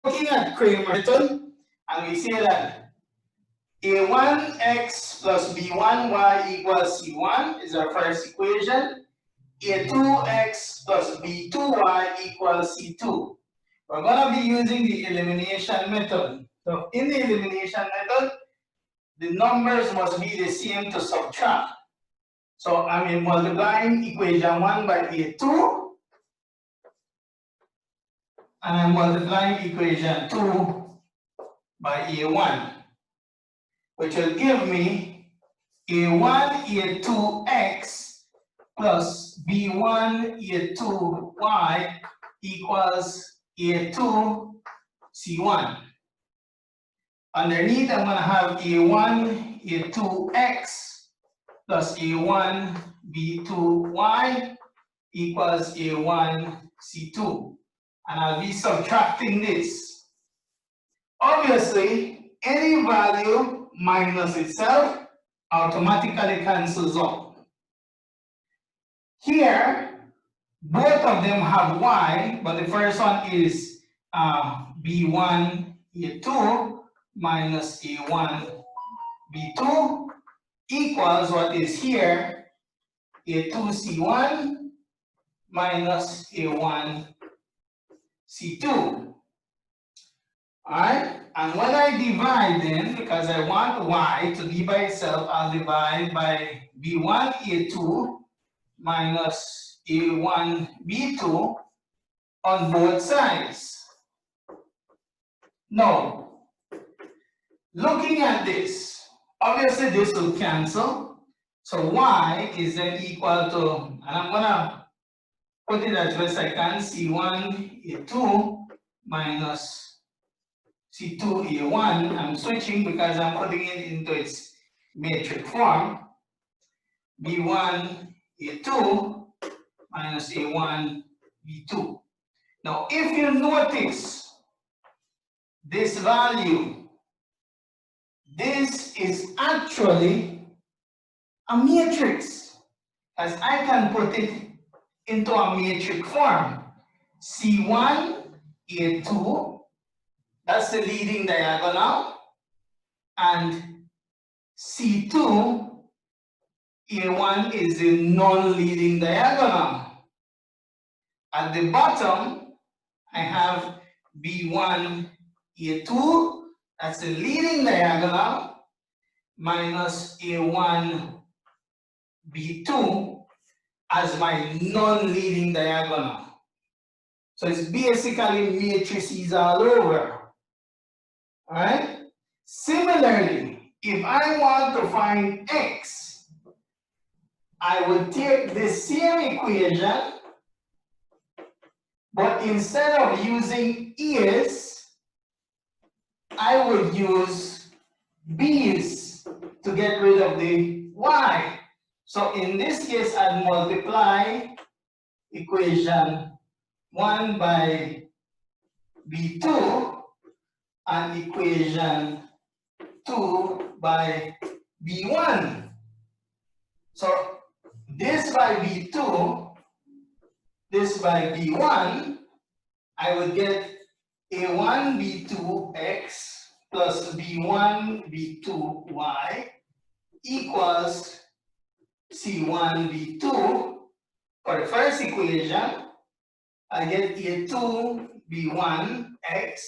looking at Kramer method, and we say that a1x plus b1y equals c1 is our first equation. A2x plus b2y equals c2. We're going to be using the elimination method. So in the elimination method, the numbers must be the same to subtract. So I'm multiplying equation 1 by a2, and I'm multiplying equation 2 by a1, which will give me a1 a2x plus b1 a2y equals a2 c1. Underneath, I'm going to have a1 a2x plus a1 b2y equals a1 c2. And I'll be subtracting this. Obviously, any value minus itself automatically cancels out. Here, both of them have y, but the first one is b1 a2 minus a1 b2 equals what is here, a2 c1 minus a1 c2. Alright, and when I divide then, because I want y to be by itself, I'll divide by b1 a2 minus a1 b2 on both sides. Now, looking at this, obviously this will cancel. So y is then equal to, and I'm gonna put it as best I can, c1 a2 minus c2 a1. I'm switching because I'm putting it into its matrix form. b1 a2 minus a1 b2. Now, if you notice this value, this is actually a matrix, as I can put it into a matrix form. C1 a2, that's the leading diagonal, and C2 a1 is the non-leading diagonal. At the bottom, I have b1 a2, that's the leading diagonal, minus a1 b2 as my non-leading diagonal. So it's basically matrices all over. All right? Similarly, if I want to find x, I would take the same equation, but instead of using e's, I would use b's to get rid of the y. So in this case, I'd multiply equation 1 by b2 and equation 2 by b1. So this by b2, this by b1, I would get a1 b2x plus b1 b2y equals c1 b2. For the first equation, I get a2 b1x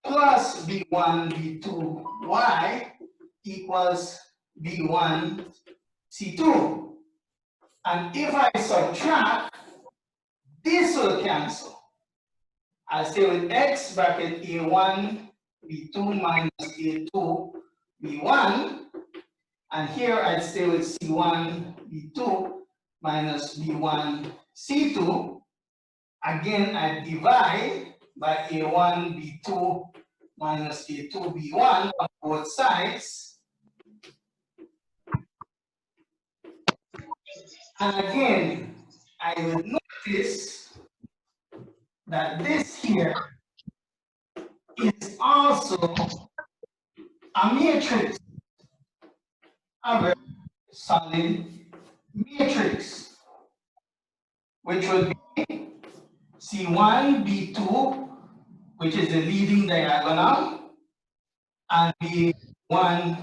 plus b1 b2y equals b1 c2. And if I subtract, this will cancel. I'll stay with x bracket a1 b2 minus a2 b1. And here I'd stay with c1 b2 minus b1 c2. Again, I divide by a1 b2 minus a2 b1 on both sides. And again, I would notice that this here is also a matrix, a very solid matrix, which would be C1 B2 which is the leading diagonal, and B1,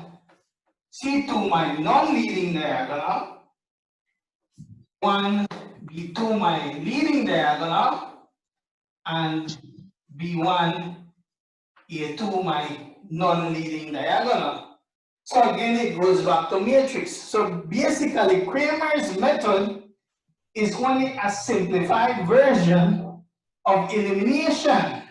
C2, my non-leading diagonal, 1, B2, my leading diagonal, and B1, A2, my non-leading diagonal. So again, it goes back to matrix. So basically, Kramer's method is only a simplified version of elimination.